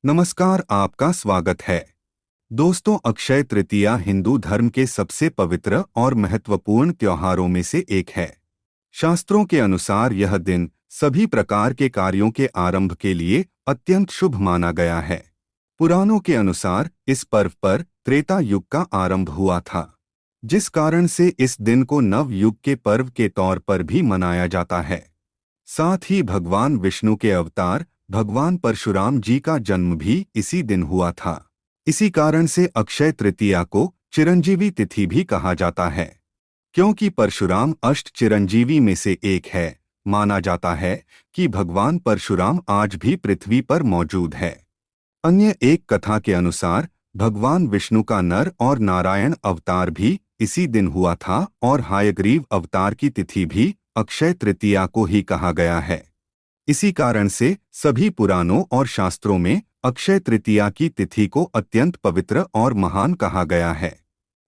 नमस्कार, आपका स्वागत है। दोस्तों, अक्षय तृतीया हिंदू धर्म के सबसे पवित्र और महत्वपूर्ण त्योहारों में से एक है। शास्त्रों के अनुसार यह दिन सभी प्रकार के कार्यों के आरंभ के लिए अत्यंत शुभ माना गया है। पुराणों के अनुसार इस पर्व पर त्रेता युग का आरंभ हुआ था, जिस कारण से इस दिन को नव युग के पर्व के तौर पर भी मनाया जाता है। साथ ही भगवान विष्णु के अवतार भगवान परशुराम जी का जन्म भी इसी दिन हुआ था। इसी कारण से अक्षय तृतीया को चिरंजीवी तिथि भी कहा जाता है, क्योंकि परशुराम अष्ट चिरंजीवी में से एक है। माना जाता है कि भगवान परशुराम आज भी पृथ्वी पर मौजूद है। अन्य एक कथा के अनुसार भगवान विष्णु का नर और नारायण अवतार भी इसी दिन हुआ था और हयग्रीव अवतार की तिथि भी अक्षय तृतीया को ही कहा गया है। इसी कारण से सभी पुराणों और शास्त्रों में अक्षय तृतीया की तिथि को अत्यंत पवित्र और महान कहा गया है।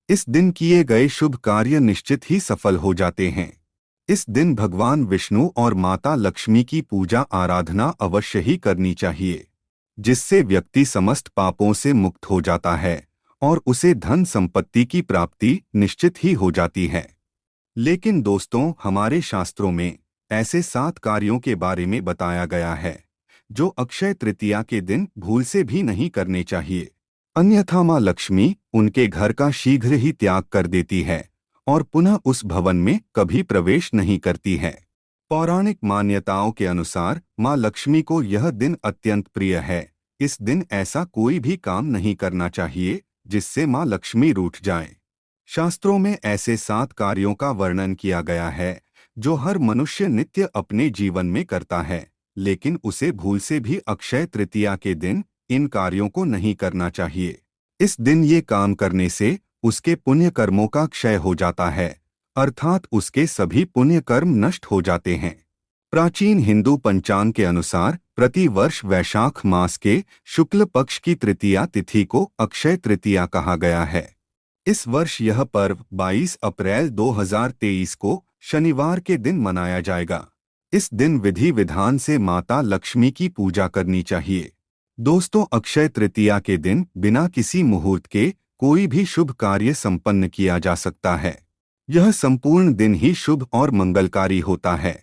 इस दिन किए गए शुभ कार्य निश्चित ही सफल हो जाते हैं। इस दिन भगवान विष्णु और माता लक्ष्मी की पूजा आराधना अवश्य ही करनी चाहिए, जिससे व्यक्ति समस्त पापों से मुक्त हो जाता है और उसे धन संपत्ति की प्राप्ति निश्चित ही हो जाती है। लेकिन दोस्तों, हमारे शास्त्रों में ऐसे 7 कार्यों के बारे में बताया गया है जो अक्षय तृतीया के दिन भूल से भी नहीं करने चाहिए, अन्यथा मां लक्ष्मी उनके घर का शीघ्र ही त्याग कर देती है और पुनः उस भवन में कभी प्रवेश नहीं करती है। पौराणिक मान्यताओं के अनुसार मां लक्ष्मी को यह दिन अत्यंत प्रिय है। इस दिन ऐसा कोई भी काम नहीं करना चाहिए जिससे मां लक्ष्मी रूठ जाएं। शास्त्रों में ऐसे 7 कार्यों का वर्णन किया गया है जो हर मनुष्य नित्य अपने जीवन में करता है, लेकिन उसे भूल से भी अक्षय तृतीया के दिन इन कार्यों को नहीं करना चाहिए। इस दिन ये काम करने से उसके पुण्य कर्मों का क्षय हो जाता है, अर्थात उसके सभी पुण्य कर्म नष्ट हो जाते हैं। प्राचीन हिंदू पंचांग के अनुसार प्रति वर्ष वैशाख मास के शुक्ल पक्ष की तृतीया तिथि को अक्षय तृतीया कहा गया है। इस वर्ष यह पर्व 22 अप्रैल 2023 को शनिवार के दिन मनाया जाएगा। इस दिन विधि विधान से माता लक्ष्मी की पूजा करनी चाहिए। दोस्तों, अक्षय तृतीया के दिन बिना किसी मुहूर्त के कोई भी शुभ कार्य संपन्न किया जा सकता है। यह संपूर्ण दिन ही शुभ और मंगलकारी होता है।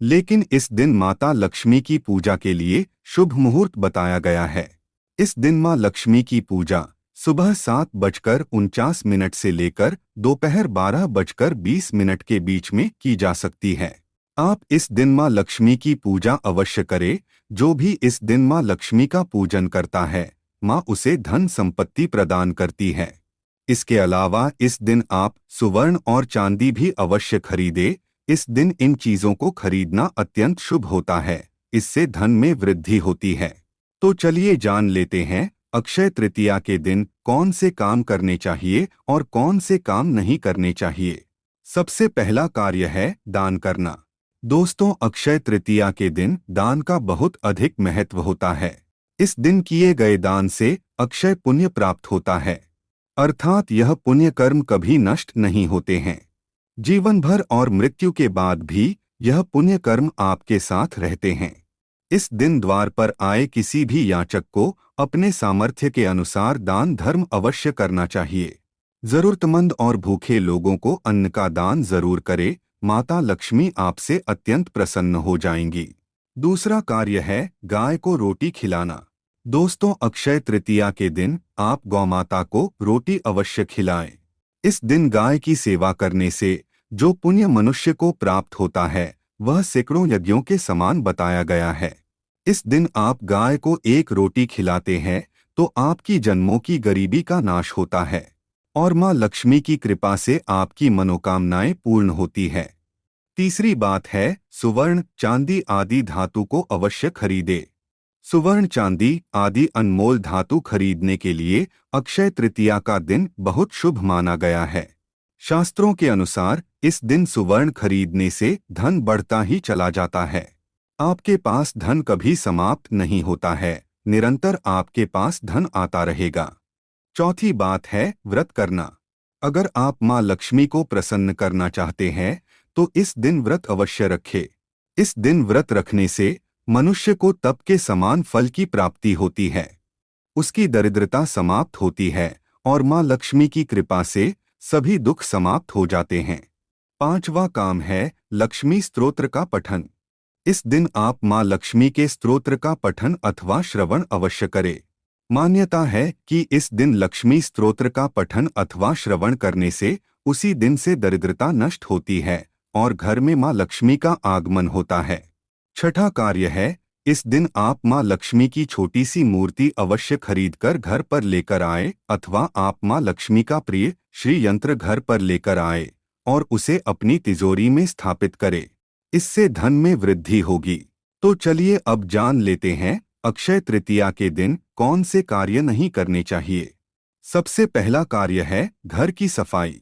लेकिन इस दिन माता लक्ष्मी की पूजा के लिए शुभ मुहूर्त बताया गया है। इस दिन मां लक्ष्मी की पूजा सुबह 7:49 से लेकर दोपहर 12:20 के बीच में की जा सकती है। आप इस दिन मां लक्ष्मी की पूजा अवश्य करें। जो भी इस दिन मां लक्ष्मी का पूजन करता है, मां उसे धन संपत्ति प्रदान करती है। इसके अलावा इस दिन आप सुवर्ण और चांदी भी अवश्य खरीदें। इस दिन इन चीजों को खरीदना अत्यंत शुभ होता है। इससे धन में वृद्धि होती है। तो चलिए जान लेते हैं अक्षय तृतीया के दिन कौन से काम करने चाहिए और कौन से काम नहीं करने चाहिए। सबसे पहला कार्य है दान करना। दोस्तों, अक्षय तृतीया के दिन दान का बहुत अधिक महत्व होता है। इस दिन किए गए दान से अक्षय पुण्य प्राप्त होता है, अर्थात यह पुण्य कर्म कभी नष्ट नहीं होते हैं। जीवन भर और मृत्यु के बाद भी यह पुण्य कर्म आपके साथ रहते हैं। इस दिन द्वार पर आए किसी भी याचक को अपने सामर्थ्य के अनुसार दान धर्म अवश्य करना चाहिए। जरूरतमंद और भूखे लोगों को अन्न का दान जरूर करे। माता लक्ष्मी आपसे अत्यंत प्रसन्न हो जाएंगी। दूसरा कार्य है गाय को रोटी खिलाना। दोस्तों, अक्षय तृतीया के दिन आप गौमाता को रोटी अवश्य खिलाएं। इस दिन गाय की सेवा करने से जो पुण्य मनुष्य को प्राप्त होता है, वह सैकड़ों यज्ञों के समान बताया गया है। इस दिन आप गाय को एक रोटी खिलाते हैं तो आपकी जन्मों की गरीबी का नाश होता है और मां लक्ष्मी की कृपा से आपकी मनोकामनाएं पूर्ण होती है। तीसरी बात है सुवर्ण चांदी आदि धातु को अवश्य खरीदे। सुवर्ण चांदी आदि अनमोल धातु खरीदने के लिए अक्षय तृतीया का दिन बहुत शुभ माना गया है। शास्त्रों के अनुसार इस दिन सुवर्ण खरीदने से धन बढ़ता ही चला जाता है। आपके पास धन कभी समाप्त नहीं होता है, निरंतर आपके पास धन आता रहेगा। चौथी बात है व्रत करना। अगर आप मां लक्ष्मी को प्रसन्न करना चाहते हैं तो इस दिन व्रत अवश्य रखें। इस दिन व्रत रखने से मनुष्य को तप के समान फल की प्राप्ति होती है। उसकी दरिद्रता समाप्त होती है और माँ लक्ष्मी की कृपा से सभी दुख समाप्त हो जाते हैं। पांचवा काम है लक्ष्मी स्तोत्र का पठन। इस दिन आप माँ लक्ष्मी के स्तोत्र का पठन अथवा श्रवण अवश्य करें। मान्यता है कि इस दिन लक्ष्मी स्तोत्र का पठन अथवा श्रवण करने से उसी दिन से दरिद्रता नष्ट होती है और घर में माँ लक्ष्मी का आगमन होता है। छठा कार्य है, इस दिन आप माँ लक्ष्मी की छोटी सी मूर्ति अवश्य खरीदकर घर पर लेकर आए अथवा आप माँ लक्ष्मी का प्रिय श्री यंत्र घर पर लेकर आए और उसे अपनी तिजोरी में स्थापित करें। इससे धन में वृद्धि होगी। तो चलिए अब जान लेते हैं अक्षय तृतीया के दिन कौन से कार्य नहीं करने चाहिए। सबसे पहला कार्य है घर की सफाई।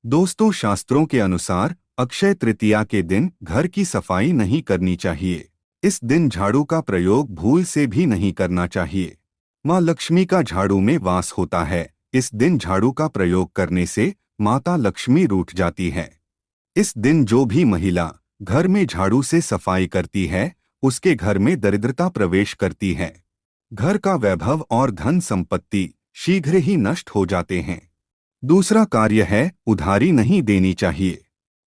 दोस्तों, शास्त्रों के अनुसार अक्षय तृतीया के दिन घर की सफाई नहीं करनी चाहिए। इस दिन झाड़ू का प्रयोग भूल से भी नहीं करना चाहिए। माँ लक्ष्मी का झाड़ू में वास होता है। इस दिन झाड़ू का प्रयोग करने से माता लक्ष्मी रूठ जाती है। इस दिन जो भी महिला घर में झाड़ू से सफाई करती है उसके घर में दरिद्रता प्रवेश करती है। घर का वैभव और धन संपत्ति शीघ्र ही नष्ट हो जाते हैं। दूसरा कार्य है उधारी नहीं देनी चाहिए।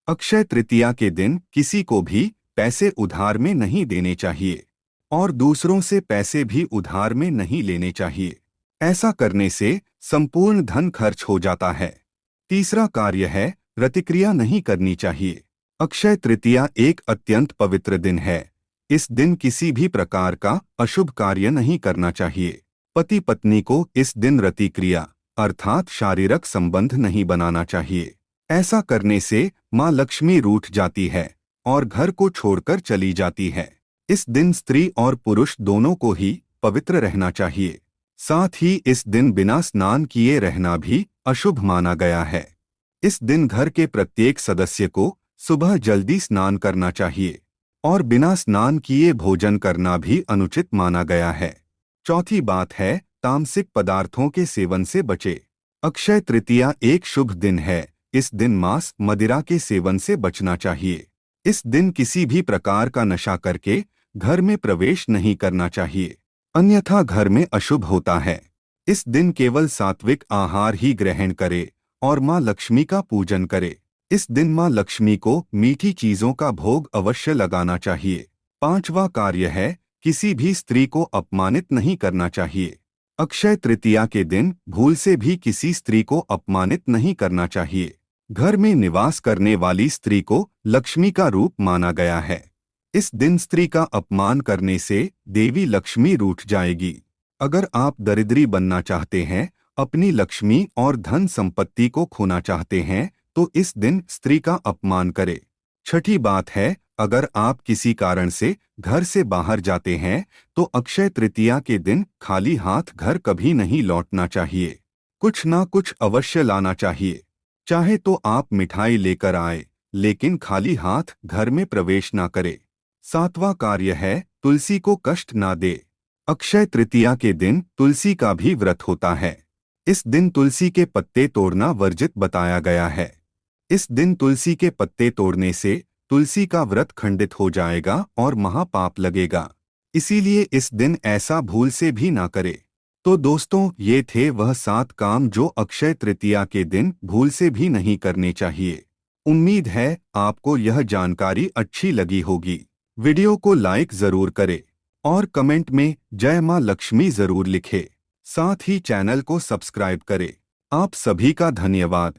अक्षय तृतीया के दिन किसी को भी पैसे उधार में नहीं देने चाहिए और दूसरों से पैसे भी उधार में नहीं लेने चाहिए। ऐसा करने से संपूर्ण धन खर्च हो जाता है। तीसरा कार्य है रतिक्रिया नहीं करनी चाहिए। अक्षय तृतीया एक अत्यंत पवित्र दिन है। इस दिन किसी भी प्रकार का अशुभ कार्य नहीं करना चाहिए। पति पत्नी को इस दिन रतिक्रिया अर्थात शारीरिक संबंध नहीं बनाना चाहिए। ऐसा करने से माँ लक्ष्मी रूठ जाती है और घर को छोड़कर चली जाती है। इस दिन स्त्री और पुरुष दोनों को ही पवित्र रहना चाहिए। साथ ही इस दिन बिना स्नान किए रहना भी अशुभ माना गया है। इस दिन घर के प्रत्येक सदस्य को सुबह जल्दी स्नान करना चाहिए और बिना स्नान किए भोजन करना भी अनुचित माना गया है। चौथी बात है तामसिक पदार्थों के सेवन से बचे। अक्षय तृतीया एक शुभ दिन है। इस दिन मांस मदिरा के सेवन से बचना चाहिए। इस दिन किसी भी प्रकार का नशा करके घर में प्रवेश नहीं करना चाहिए, अन्यथा घर में अशुभ होता है। इस दिन केवल सात्विक आहार ही ग्रहण करे और माँ लक्ष्मी का पूजन करे। इस दिन माँ लक्ष्मी को मीठी चीजों का भोग अवश्य लगाना चाहिए। पांचवा कार्य है किसी भी स्त्री को अपमानित नहीं करना चाहिए। अक्षय तृतीया के दिन भूल से भी किसी स्त्री को अपमानित नहीं करना चाहिए। घर में निवास करने वाली स्त्री को लक्ष्मी का रूप माना गया है। इस दिन स्त्री का अपमान करने से देवी लक्ष्मी रूठ जाएगी। अगर आप दरिद्री बनना चाहते हैं, अपनी लक्ष्मी और धन संपत्ति को खोना चाहते हैं, तो इस दिन स्त्री का अपमान करें। छठी बात है, अगर आप किसी कारण से घर से बाहर जाते हैं तो अक्षय तृतीया के दिन खाली हाथ घर कभी नहीं लौटना चाहिए। कुछ ना कुछ अवश्य लाना चाहिए। चाहे तो आप मिठाई लेकर आए, लेकिन खाली हाथ घर में प्रवेश ना करें। सातवां कार्य है तुलसी को कष्ट ना दे। अक्षय तृतीया के दिन तुलसी का भी व्रत होता है। इस दिन तुलसी के पत्ते तोड़ना वर्जित बताया गया है। इस दिन तुलसी के पत्ते तोड़ने से तुलसी का व्रत खंडित हो जाएगा और महापाप लगेगा। इसीलिए इस दिन ऐसा भूल से भी ना करे। तो दोस्तों, ये थे वह 7 काम जो अक्षय तृतीया के दिन भूल से भी नहीं करने चाहिए। उम्मीद है आपको यह जानकारी अच्छी लगी होगी। वीडियो को लाइक जरूर करें और कमेंट में जय मां लक्ष्मी जरूर लिखें। साथ ही चैनल को सब्सक्राइब करें। आप सभी का धन्यवाद।